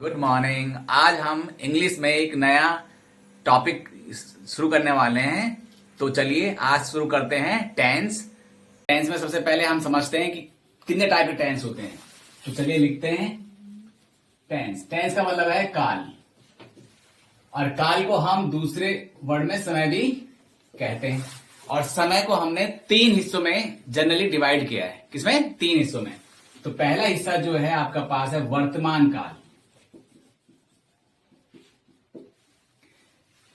Good morning. आज हम English में एक नया टॉपिक शुरू करने वाले हैं। तो चलिए आज शुरू करते हैं टेंस। टेंस में सबसे पहले हम समझते हैं कि कितने टाइप के टेंस होते हैं। तो चलिए लिखते हैं टेंस। टेंस का मतलब है काल, और काल को हम दूसरे वर्ड में समय भी कहते हैं। और समय को हमने 3 हिस्सों में जनरली डिवाइड किया है। किसमें? 3 हिस्सों में। तो पहला हिस्सा जो है आपका पास है वर्तमान काल।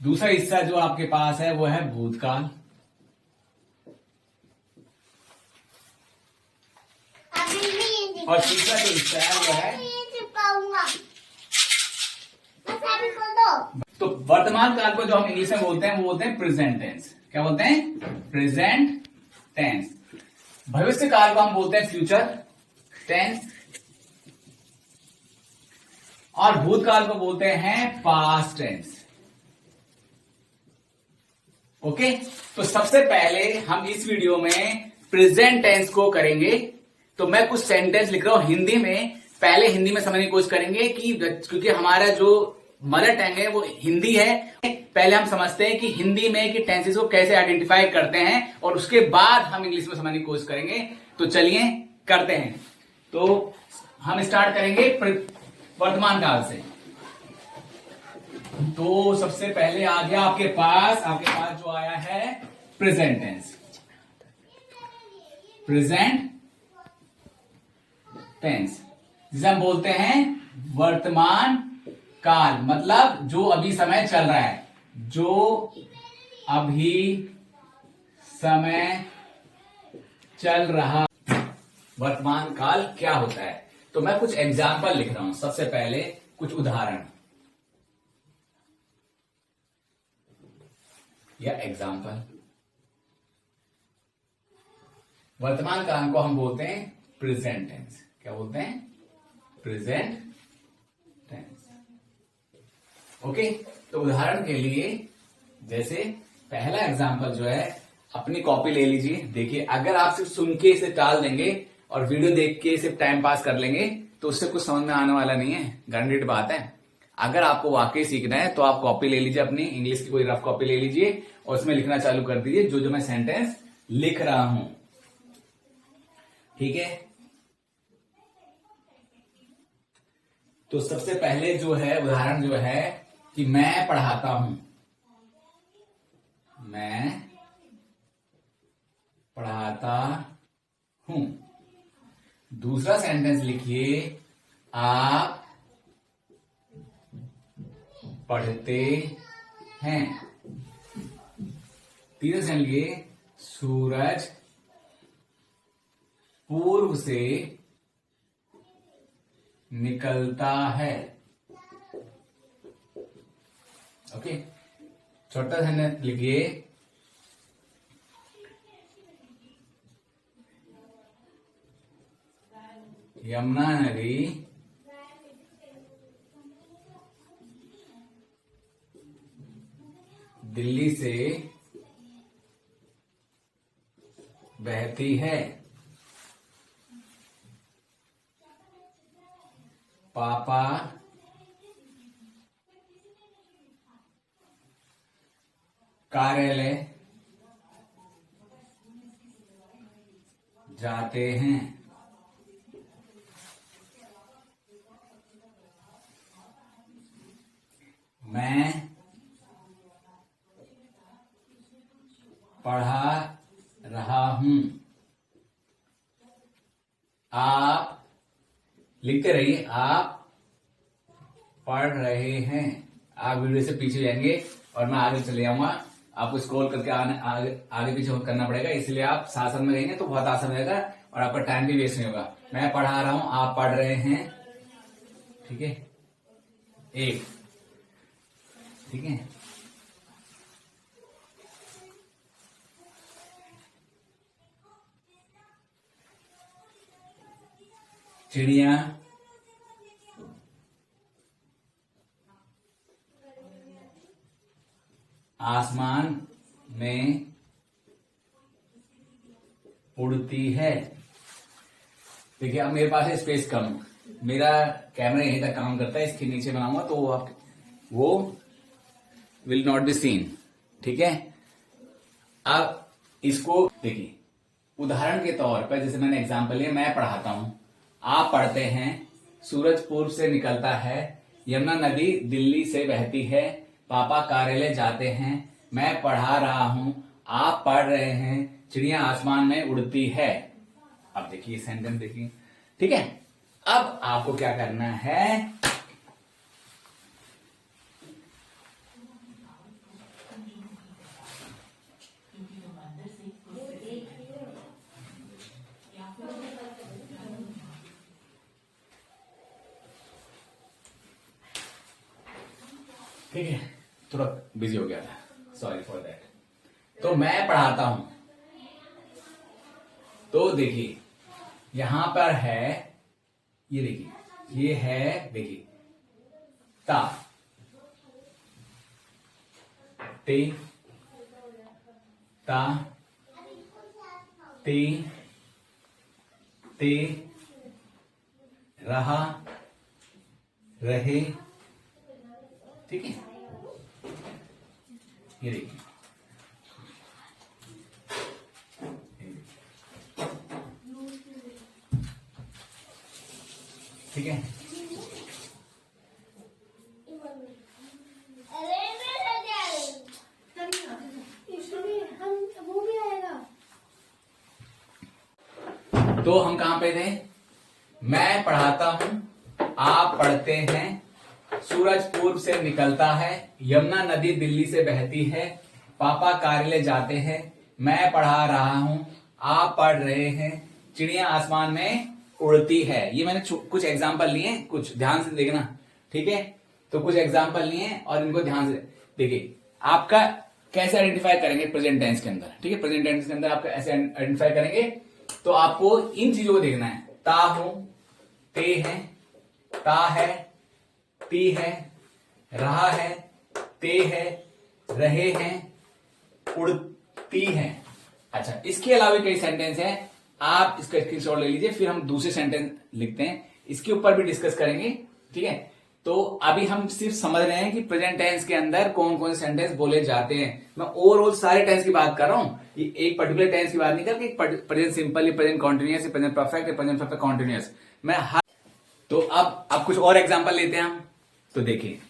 दूसरा हिस्सा जो आपके पास है वो है भूतकाल। और तीसरा जो हिस्सा है वो है, तो वर्तमान काल को जो हम इंग्लिश में बोलते हैं वो बोलते हैं प्रेजेंट टेंस। क्या बोलते हैं? Present tense. भविष्य काल को हम बोलते हैं फ्यूचर टेंस, और भूतकाल को बोलते हैं पास्ट टेंस। ओके, तो सबसे पहले हम इस वीडियो में प्रेजेंट टेंस को करेंगे। तो मैं कुछ सेंटेंस लिख रहा हूं हिंदी में। पहले हिंदी में समझने की कोशिश करेंगे कि क्योंकि हमारा जो मदर टंग है वो हिंदी है। पहले हम समझते हैं कि हिंदी में कि टेंसेस को कैसे आइडेंटिफाई करते हैं, और उसके बाद हम इंग्लिश में समझने की कोशिश करेंगे। तो चलिए करते हैं। तो हम स्टार्ट करेंगे वर्तमान काल से। तो सबसे पहले आ गया आपके पास जो आया है प्रेजेंट टेंस। प्रेजेंट टेंस जिसे हम बोलते हैं वर्तमान काल, मतलब जो अभी समय चल रहा है। जो अभी समय चल रहा वर्तमान काल क्या होता है। तो मैं कुछ एग्जाम्पल लिख रहा हूं। सबसे पहले कुछ उदाहरण या एग्जाम्पल। वर्तमान काल को हम बोलते हैं प्रेजेंट टेंस। क्या बोलते हैं? Present tense. ओके, तो उदाहरण के लिए जैसे पहला एग्जाम्पल जो है, अपनी कॉपी ले लीजिए। देखिए, अगर आप सिर्फ सुन के इसे टाल देंगे और वीडियो देख के सिर्फ टाइम पास कर लेंगे तो उससे कुछ समझ में आने वाला नहीं है। गारंटीड बात है। अगर आपको वाकई सीखना है तो आप कॉपी ले लीजिए, अपनी इंग्लिश की कोई रफ कॉपी ले लीजिए और उसमें लिखना चालू कर दीजिए जो जो मैं सेंटेंस लिख रहा हूं। ठीक है, तो सबसे पहले जो है उदाहरण जो है कि मैं पढ़ाता हूं। मैं पढ़ाता हूं। दूसरा सेंटेंस लिखिए, आप पढ़ते हैं। तीसरा सेंटेंस लिखिए, सूरज पूर्व से निकलता है। ओके, छोटा सेंटेंस लिखिए, यमुना नदी दिल्ली से बहती है। पापा कार्यालय जाते हैं। मैं पढ़ा रहा हूं। आप लिखते रहिए, आप पढ़ रहे हैं। आप वीडियो से पीछे जाएंगे और मैं आगे चले जाऊंगा। आपको स्क्रॉल करके आगे पीछे करना पड़ेगा, इसलिए आप साथ साथ में रहेंगे तो बहुत आसान रहेगा और आपका टाइम भी वेस्ट नहीं होगा। मैं पढ़ा रहा हूं, आप पढ़ रहे हैं। ठीक है, एक। ठीक है, चिड़िया आसमान में उड़ती है। देखिए अब मेरे पास है स्पेस कम, मेरा कैमरा यहीं तक काम करता है, इसके नीचे बनाऊंगा तो वो विल नॉट बी सीन। ठीक है, अब इसको देखिए, उदाहरण के तौर पर जैसे मैंने एग्जांपल लिया, मैं पढ़ाता हूं, आप पढ़ते हैं, सूरज पूर्व से निकलता है, यमुना नदी दिल्ली से बहती है, पापा कार्यालय जाते हैं, मैं पढ़ा रहा हूं, आप पढ़ रहे हैं, चिड़िया आसमान में उड़ती है। अब देखिए सेंटेंस देखिए, ठीक है। अब आपको क्या करना है, ठीक है, थोड़ा बिजी हो गया था, सॉरी फॉर दैट। तो मैं पढ़ाता हूं, तो देखिए यहां पर है, ये देखिए, ये है, देखिए ता, ते, ता, ते, ते, रहा, रहे, ठीक है। ये देखिए, ठीक है, तो हम कहां पे थे, मैं पढ़ाता हूं, आप पढ़ते हैं, सूरज पूर्व से निकलता है, यमुना नदी दिल्ली से बहती है, पापा कार्यालय जाते हैं, मैं पढ़ा रहा हूं, आप पढ़ रहे हैं, चिड़िया आसमान में उड़ती है। ये मैंने कुछ एग्जाम्पल लिए, कुछ ध्यान से देखना, ठीक है। तो कुछ एग्जाम्पल लिए और इनको ध्यान से देखिए। आपका कैसे आइडेंटिफाई करेंगे प्रेजेंट टेंस के अंदर, ठीक है, प्रेजेंट टेंस के अंदर आप ऐसे आइडेंटिफाई करेंगे। तो आपको इन चीजों को देखना है, ता हूं, ते है, ता है, ती है, रहा है, ते है, रहे हैं, उड़ती है। अच्छा, इसके अलावा कई सेंटेंस हैं, आप इसका स्क्रीनशॉट ले लीजिए, फिर हम दूसरे सेंटेंस लिखते हैं, इसके ऊपर भी डिस्कस करेंगे, ठीक है। तो अभी हम सिर्फ समझ रहे हैं कि प्रेजेंट टेंस के अंदर कौन कौन से सेंटेंस बोले जाते हैं। मैं ओवरऑल सारे टेंस की बात कर रहा हूं, ये एक पर्टिकुलर टेंस की बात नहीं करके, present simple, present continuous, present perfect, present perfect continuous, मैं हर। तो अब कुछ और एग्जांपल लेते हैं हम। तो देखिए,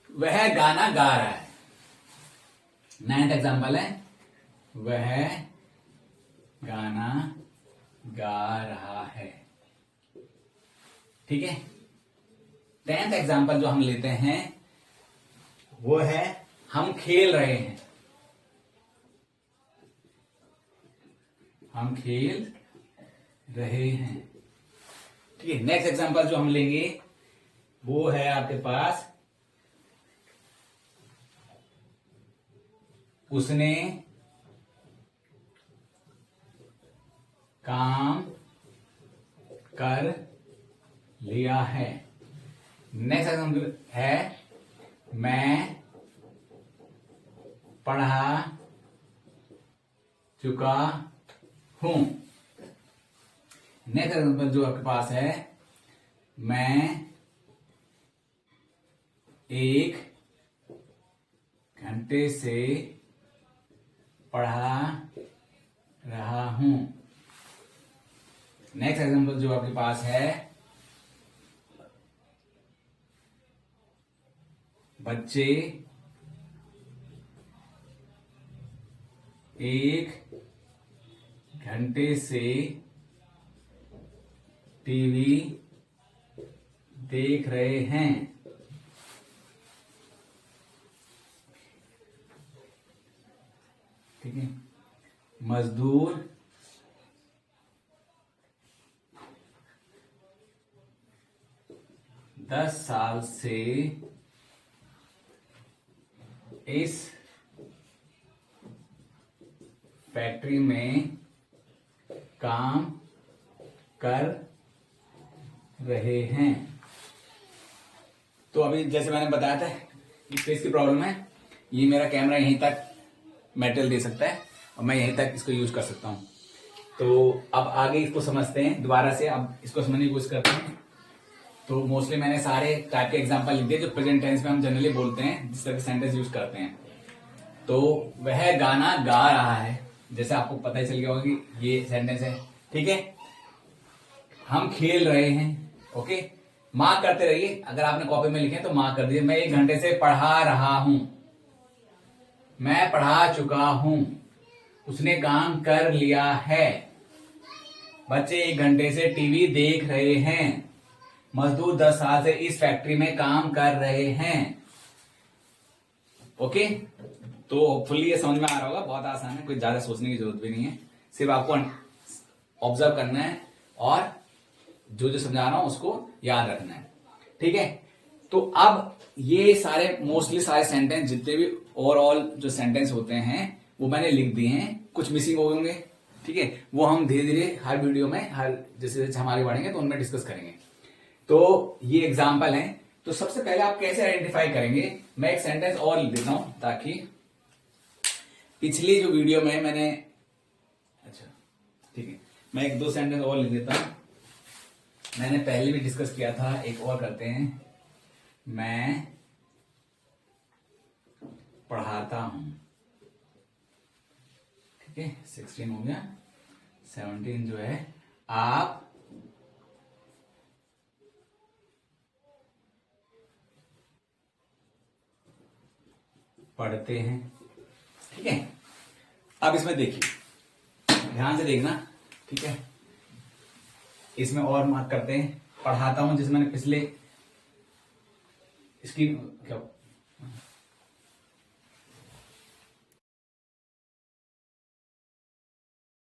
वह गाना गा रहा है, 9th एग्जांपल है, वह गाना गा रहा है, ठीक है। 10th एग्जांपल जो हम लेते हैं वो है, हम खेल रहे हैं, हम खेल रहे हैं, ठीक है। नेक्स्ट एग्जांपल जो हम लेंगे वो है आपके पास, उसने काम कर लिया है। नेक्स्ट एग्जांपल है, मैं पढ़ा चुका हूं। नेक्स्ट एग्जांपल जो आपके पास है, मैं 1 घंटे से पढ़ा रहा हूं। नेक्स्ट एग्जांपल जो आपके पास है, बच्चे 1 घंटे से टीवी देख रहे हैं, ठीक है। मजदूर 10 साल से इस फैक्ट्री में काम कर रहे हैं। तो अभी जैसे मैंने बताया था, स्पेस की प्रॉब्लम है, ये मेरा कैमरा यहीं तक मटेरियल दे सकता है और मैं यहीं तक इसको यूज कर सकता हूं। तो अब आगे इसको समझते हैं दोबारा से, अब इसको समझने की कोशिश करते हैं। तो मोस्टली मैंने सारे टाइप के एग्जांपल लिख दिए जो प्रेजेंट टेंस में हम जनरली बोलते हैं, जिस तरह के सेंटेंस यूज करते हैं। तो वह गाना गा रहा है, जैसे आपको पता ही चल गया होगा कि ये सेंटेंस है, ठीक है। हम खेल रहे हैं, ओके। मार्क करते रहिए, अगर आपने कॉपी में लिखे तो मार्क कर दीजिए। मैं 1 घंटे से पढ़ा रहा हूं, मैं पढ़ा चुका हूं, उसने काम कर लिया है, बच्चे 1 घंटे से टीवी देख रहे हैं, मजदूर 10 साल से इस फैक्ट्री में काम कर रहे हैं। ओके, तो होपफुली ये समझ में आ रहा होगा, बहुत आसान है, कोई ज्यादा सोचने की जरूरत भी नहीं है, सिर्फ आपको ऑब्जर्व करना है और जो जो समझा रहा हूं उसको याद रखना है, ठीक है। तो अब ये सारे मोस्टली सारे सेंटेंस जितने भी ओवरऑल जो सेंटेंस होते हैं वो मैंने लिख दिए हैं, कुछ मिसिंग हो होंगे, ठीक है। वो हम धीरे धीरे हर वीडियो में, हर जैसे जैसे हमारे बढ़ेंगे तो उनमें डिस्कस करेंगे। तो ये एग्जाम्पल है। तो सबसे पहले आप कैसे आइडेंटिफाई करेंगे, मैं एक सेंटेंस और लिख देता हूं ताकि पिछली जो वीडियो में मैंने, अच्छा ठीक है, मैं 1-2 सेंटेंस और लिख देता हूं, मैंने पहले भी डिस्कस किया था, एक और करते हैं। मैं पढ़ाता हूं, ठीक है, 16 हो गया। 17 जो है, आप पढ़ते हैं, ठीक है। अब इसमें देखिए, ध्यान से देखना, ठीक है। इसमें और मार्क करते हैं, पढ़ाता हूं, जिसमें मैंने पिछले इसकी क्या